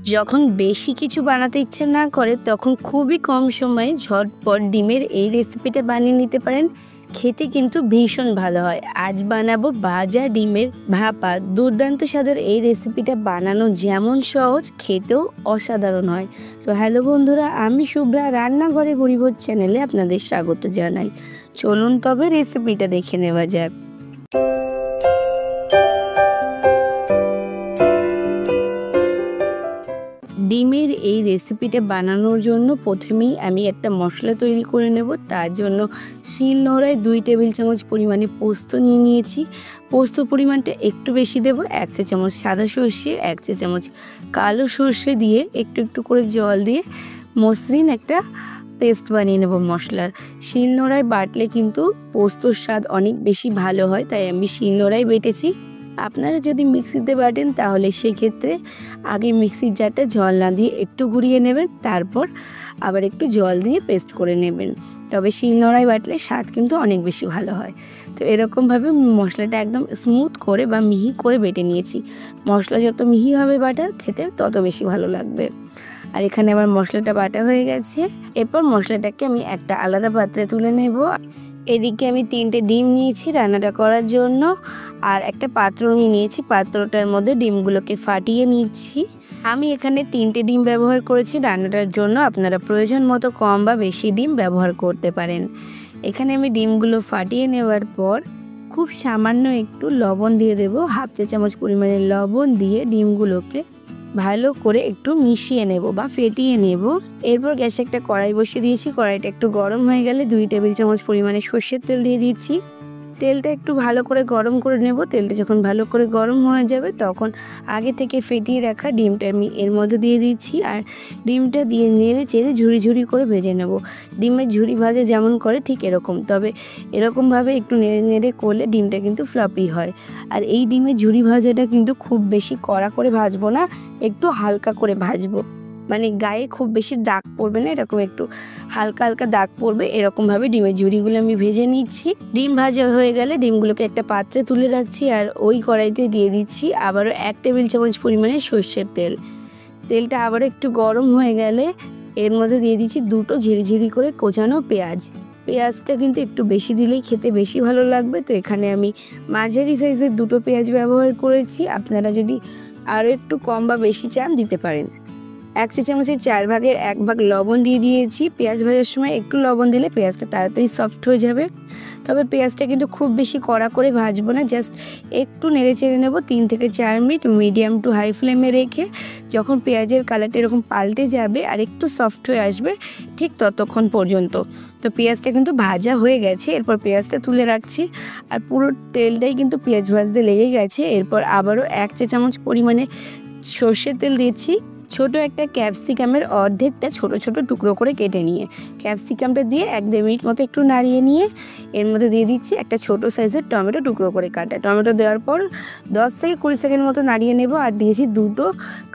যখন বেশি কিছু বানাতে ইচ্ছে না করে তখন খুবই কম সময়ে ঝটপট ডিমের এই রেসিপিটা বানিয়ে নিতে পারেন। খেতে কিন্তু ভীষণ ভালো হয়। আজ বানাবো ভাজা ডিমের ভাপা। দুর্দান্ত স্বাদের এই রেসিপিটা বানানো যেমন সহজ, খেতেও অসাধারণ হয়। তো হ্যালো বন্ধুরা, আমি শুভ্রা, রান্নাঘরে বুড়িভোজ চ্যানেলে আপনাদের স্বাগত জানাই। চলুন তবে রেসিপিটা দেখে নেওয়া যাক। ডিমের এই রেসিপিটা বানানোর জন্য প্রথমেই আমি একটা মশলা তৈরি করে নেব। তার জন্য শিলনোড়ায় 2 টেবিল চামচ পরিমাণে পোস্ত নিয়ে নিয়েছি। পোস্ত পরিমাণটা একটু বেশি দেব। 1 চা চামচ সাদা সর্ষে, 1 চা চামচ কালো সর্ষে দিয়ে একটু একটু করে জল দিয়ে মসৃণ একটা পেস্ট বানিয়ে নেব মশলার। শিলনোড়ায় বাটলে কিন্তু পোস্তর স্বাদ অনেক বেশি ভালো হয়, তাই আমি শিলনোড়ায় বেটেছি। আপনারা যদি মিক্সিতে বাটেন তাহলে সেক্ষেত্রে আগে মিক্সির জারটা জল না দিয়ে একটু ঘুরিয়ে নেবেন, তারপর আবার একটু জল দিয়ে পেস্ট করে নেবেন। তবে শিলনোড়ায় বাটলে স্বাদ কিন্তু অনেক বেশি ভালো হয়। তো এরকমভাবে মশলাটা একদম স্মুথ করে বা মিহি করে বেটে নিয়েছি। মশলা যত মিহি হবে বাটা, খেতে তত বেশি ভালো লাগবে। আর এখানে আমার মশলাটা বাটা হয়ে গেছে। এরপর মশলাটাকে আমি একটা আলাদা পাত্রে তুলে নেব। এদিকে আমি 3টে ডিম নিয়েছি রান্নাটা করার জন্য, আর একটা পাত্র নিয়েছি। পাত্রটার মধ্যে ডিমগুলোকে ফাটিয়ে নিচ্ছি। আমি এখানে 3টে ডিম ব্যবহার করেছি রান্নাটার জন্য। আপনারা প্রয়োজন মতো কম বা বেশি ডিম ব্যবহার করতে পারেন। এখানে আমি ডিমগুলো ফাটিয়ে নেওয়ার পর খুব সামান্য একটু লবণ দিয়ে দেব। 1/2 চা চামচ পরিমাণে লবণ দিয়ে ডিমগুলোকে ভালো করে একটু মিশিয়ে নেব বা ফেটিয়ে নেব। এরপর গ্যাসে একটা কড়াই বসিয়ে দিয়েছি। কড়াইটা একটু গরম হয়ে গেলে 2 টেবিল চামচ পরিমাণে সর্ষের তেল দিয়ে দিচ্ছি। তেলটা একটু ভালো করে গরম করে নেব। তেলটা যখন ভালো করে গরম হয়ে যাবে তখন আগে থেকে ফেটিয়ে রাখা ডিমটা আমি এর মধ্যে দিয়ে দিচ্ছি। আর ডিমটা দিয়ে নেড়ে চেড়ে ঝুরি ঝুরি করে ভেজে নেব। ডিমের ঝুরি ভাজা যেমন করে ঠিক এরকম, তবে এরকমভাবে একটু নেড়ে নেড়ে করলে ডিমটা কিন্তু ফ্লাফি হয়। আর এই ডিমের ঝুরি ভাজাটা কিন্তু খুব বেশি কড়া করে ভাজবো না, একটু হালকা করে ভাজবো। মানে গায়ে খুব বেশি দাগ পড়বে না, এরকম একটু হালকা হালকা দাগ পড়বে, এরকমভাবে ডিমের ঝুড়িগুলো আমি ভেজে নিচ্ছি। ডিম ভাজা হয়ে গেলে ডিমগুলোকে একটা পাত্রে তুলে রাখছি। আর ওই কড়াইতে দিয়ে দিচ্ছি আবারও 1 টেবিল চামচ পরিমাণে সর্ষের তেল। তেলটা আবারও একটু গরম হয়ে গেলে এর মধ্যে দিয়ে দিচ্ছি 2টো ঝিরিঝিরি করে কোচানো পেঁয়াজ। পেঁয়াজটা কিন্তু একটু বেশি দিলেই খেতে বেশি ভালো লাগবে। তো এখানে আমি মাঝারি সাইজের 2টো পেঁয়াজ ব্যবহার করেছি। আপনারা যদি আরও একটু কম বা বেশি চান দিতে পারেন। 1 চা চামচের 4 ভাগের 1 ভাগ লবণ দিয়ে দিয়েছি। পেঁয়াজ ভাজার সময় একটু লবণ দিলে পেঁয়াজটা তাড়াতাড়ি সফট হয়ে যাবে। তবে পেঁয়াজটা কিন্তু খুব বেশি কড়া করে ভাজবো না, জাস্ট একটু নেড়ে চেড়ে নেব 3 থেকে 4 মিনিট মিডিয়াম টু হাই ফ্লেমে রেখে। যখন পেঁয়াজের কালারটা এরকম পাল্টে যাবে আর একটু সফট হয়ে আসবে, ঠিক ততক্ষণ পর্যন্ত। তো পেঁয়াজটা কিন্তু ভাজা হয়ে গেছে। এরপর পেঁয়াজটা তুলে রাখছি। আর পুরো তেলটাই কিন্তু পেঁয়াজ ভাজতে লেগে গেছে। এরপর আবারও 1 চা চামচ পরিমাণে সর্ষের তেল দিচ্ছি। ছোট একটা ক্যাপসিকামের অর্ধেকটা ছোট ছোট টুকরো করে কেটে নিয়ে ক্যাপসিকামটা দিয়ে 1-1.5 মিনিট মতো একটু নাড়িয়ে নিয়ে এর মধ্যে দিয়ে দিচ্ছি একটা ছোট সাইজের টমেটো টুকরো করে কাটা। টমেটো দেওয়ার পর 10 থেকে 20 সেকেন্ড মতো নাড়িয়ে নেব। আর দিয়েছি 2টো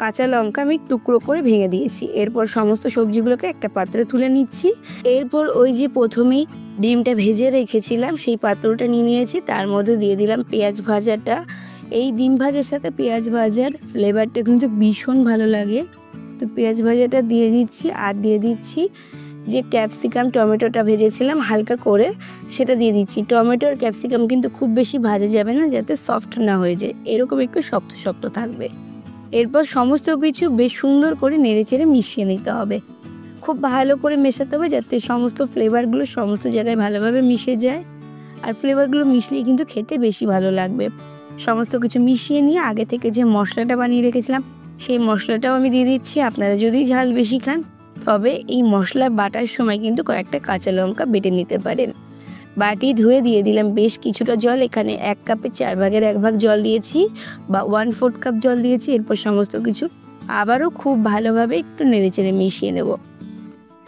কাঁচা লঙ্কা আমি টুকরো করে ভেঙে দিয়েছি। এরপর সমস্ত সবজিগুলোকে একটা পাত্রে তুলে নিচ্ছি। এরপর ওই যে প্রথমেই ডিমটা ভেজে রেখেছিলাম সেই পাত্রটা নিয়ে নিয়েছি, তার মধ্যে দিয়ে দিলাম পেঁয়াজ ভাজাটা। এই ডিম ভাজার সাথে পেঁয়াজ ভাজার ফ্লেভারটা কিন্তু ভীষণ ভালো লাগে। তো পেঁয়াজ ভাজাটা দিয়ে দিচ্ছি। আর দিয়ে দিচ্ছি যে ক্যাপসিকাম টমেটোটা ভেজেছিলাম হালকা করে, সেটা দিয়ে দিচ্ছি। টমেটো আর ক্যাপসিকাম কিন্তু খুব বেশি ভাজা যাবে না, যাতে সফট না হয়ে যায়, এরকম একটু শক্ত শক্ত থাকবে। এরপর সমস্ত কিছু বেশ সুন্দর করে নেড়ে চেড়ে মিশিয়ে নিতে হবে। খুব ভালো করে মেশাতে হবে যাতে সমস্ত ফ্লেভারগুলো সমস্ত জায়গায় ভালোভাবে মিশে যায়। আর ফ্লেভারগুলো মিশলেই কিন্তু খেতে বেশি ভালো লাগবে। সমস্ত কিছু মিশিয়ে নিয়ে আগে থেকে যে মশলাটা বানিয়ে রেখেছিলাম সেই মশলাটাও আমি দিয়ে দিচ্ছি। আপনারা যদি ঝাল বেশি খান তবে এই মশলা বাটার সময় কিন্তু কয়েকটা কাঁচা লঙ্কা বেটে নিতে পারেন। বাটি ধুয়ে দিয়ে দিলাম বেশ কিছুটা জল। এখানে 1 কাপে 4 ভাগের 1 ভাগ জল দিয়েছি বা 1/4 কাপ জল দিয়েছি। এরপর সমস্ত কিছু আবারও খুব ভালোভাবে একটু নেড়েচেড়ে মিশিয়ে নেব।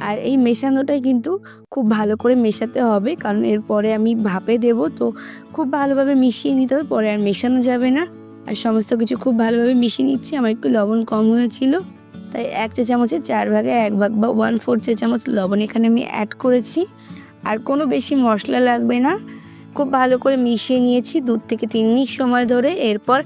আর এই মেশানোটাই কিন্তু খুব ভালো করে মেশাতে হবে, কারণ এরপরে আমি ভাপে দেব। তো খুব ভালোভাবে মিশিয়ে নিতে হবে, পরে আর মেশানো যাবে না। আর সমস্ত কিছু খুব ভালোভাবে মিশিয়ে নিচ্ছি। আমার একটু লবণ কম হয়েছিল, তাই 1 চা চামচের 4 ভাগে 1 ভাগ বা 1/4 চা চামচ লবণ এখানে আমি অ্যাড করেছি। আর কোনো বেশি মশলা লাগবে না। খুব ভালো করে মিশিয়ে নিয়েছি 2 থেকে 3 মিনিট সময় ধরে। এরপর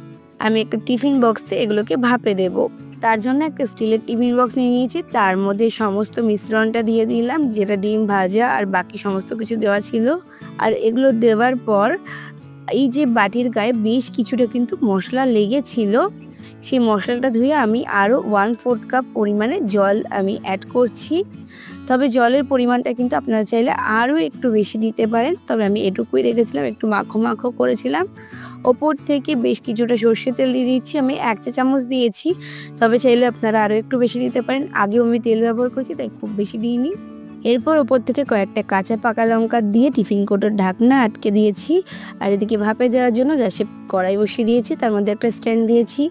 আমি একটা টিফিন বক্সে এগুলোকে ভাপে দেব। তার জন্য একটা স্টিলের টিফিন বক্স নিয়ে নিয়েছি, তার মধ্যে সমস্ত মিশ্রণটা দিয়ে দিলাম, যেটা ডিম ভাজা আর বাকি সমস্ত কিছু দেওয়া ছিল। আর এগুলো দেওয়ার পর এই যে বাটির গায়ে বেশ কিছুটা কিন্তু মশলা লেগেছিল, সেই মশলাটা ধুয়ে আমি আরও 1/4 কাপ পরিমাণে জল আমি অ্যাড করছি। তবে জলের পরিমাণটা কিন্তু আপনারা চাইলে আরও একটু বেশি দিতে পারেন, তবে আমি এটুকুই রেখেছিলাম, একটু মাখো মাখো করেছিলাম। ওপর থেকে বেশ কিছুটা সর্ষের তেল দিয়ে দিচ্ছি, আমি 1 চা চামচ দিয়েছি, তবে চাইলে আপনারা আরও একটু বেশি দিতে পারেন। আগেও আমি তেল ব্যবহার করেছি, তাই খুব বেশি দিইনি। এরপর ওপর থেকে কয়েকটা কাঁচা পাকা লঙ্কা দিয়ে টিফিন কৌটোর ঢাকনা আটকে দিয়েছি। আর এদিকে ভাপে দেওয়ার জন্য গ্যাসে কড়াই বসিয়ে দিয়েছি, তার মধ্যে একটা স্ট্যান্ড দিয়েছি,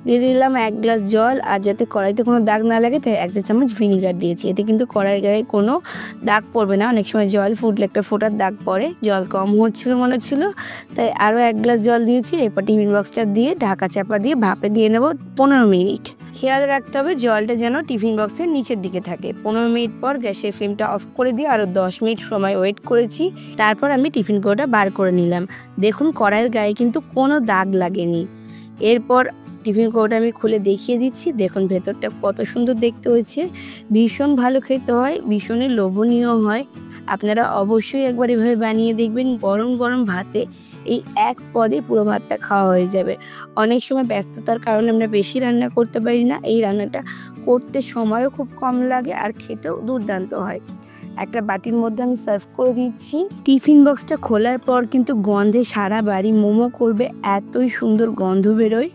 দিয়ে দিলাম 1 গ্লাস জল। আর যাতে কড়াইতে কোনো দাগ না লাগে তাই 1 চা চামচ ভিনিগার দিয়েছি, এতে কিন্তু কড়াইয়ের গায়ে কোনো দাগ পড়বে না। অনেক সময় জল ফুটলে একটা ফোটার দাগ পড়ে, জল কম হচ্ছিল মনে হচ্ছিল, তাই আরও 1 গ্লাস জল দিয়েছি। এরপর টিফিন বক্সটা দিয়ে ঢাকা চাপা দিয়ে ভাপে দিয়ে নেব 15 মিনিট। খেয়াল রাখতে হবে জলটা যেন টিফিন বক্সের নিচের দিকে থাকে। 15 মিনিট পর গ্যাসের ফ্লেমটা অফ করে দিয়ে আরও 10 মিনিট সময় ওয়েট করেছি। তারপর আমি টিফিন কৌটোটা বার করে নিলাম। দেখুন কড়াইয়ের গায়ে কিন্তু কোনো দাগ লাগেনি। এরপর টিফিন কৌটোটা আমি খুলে দেখিয়ে দিচ্ছি, দেখুন ভেতরটা কত সুন্দর দেখতে হয়েছে। ভীষণ ভালো খেতে হয়, ভীষণই লোভনীয় হয়। আপনারা অবশ্যই একবার এভাবে বানিয়ে দেখবেন। গরম গরম ভাতে এই এক পদে পুরো ভাতটা খাওয়া হয়ে যাবে। অনেক সময় ব্যস্ততার কারণে আমরা বেশি রান্না করতে পারি না, এই রান্নাটা করতে সময়ও খুব কম লাগে আর খেতেও দুর্দান্ত হয়। একটা বাটির মধ্যে আমি সার্ভ করে দিচ্ছি। টিফিন বক্সটা খোলার পর কিন্তু গন্ধে সারা বাড়ি মোমো করবে, এতই সুন্দর গন্ধ বেরোয়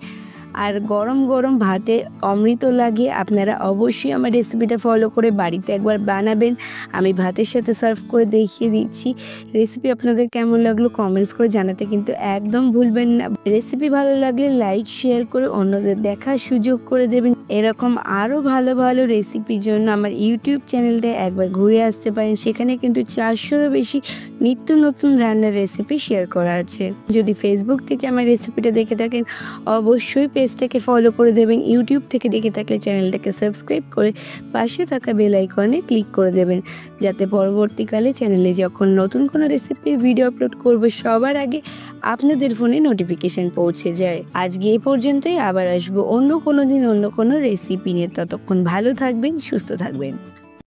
আর গরম গরম ভাতে অমৃত লাগে। আপনারা অবশ্যই আমার রেসিপিটা ফলো করে বাড়িতে একবার বানাবেন। আমি ভাতের সাথে সার্ভ করে দেখিয়ে দিচ্ছি। রেসিপি আপনাদের কেমন লাগলো কমেন্টস করে জানাতে কিন্তু একদম ভুলবেন না। রেসিপি ভালো লাগলে লাইক শেয়ার করে অন্যদের দেখার সুযোগ করে দেবেন। এরকম আরও ভালো ভালো রেসিপির জন্য আমার ইউটিউব চ্যানেলটা একবার ঘুরে আসতে পারেন, সেখানে কিন্তু 400-এরও বেশি নিত্য নতুন রান্নার রেসিপি শেয়ার করা আছে। যদি ফেসবুক থেকে আমার রেসিপিটা দেখে থাকেন অবশ্যই পেজটাকে ফলো করে দেবেন। ইউটিউব থেকে দেখে থাকলে চ্যানেলটাকে সাবস্ক্রাইব করে পাশে থাকা বেল আইকনে ক্লিক করে দেবেন, যাতে পরবর্তীকালে চ্যানেলে যখন নতুন কোনো রেসিপির ভিডিও আপলোড করব সবার আগে আপনাদের ফোনে নোটিফিকেশান পৌঁছে যায়। আজকে এই পর্যন্তই, আবার আসবো অন্য কোনো দিন অন্য কোনো রেসিপি নিয়ে। ততক্ষণ ভালো থাকবেন, সুস্থ থাকবেন।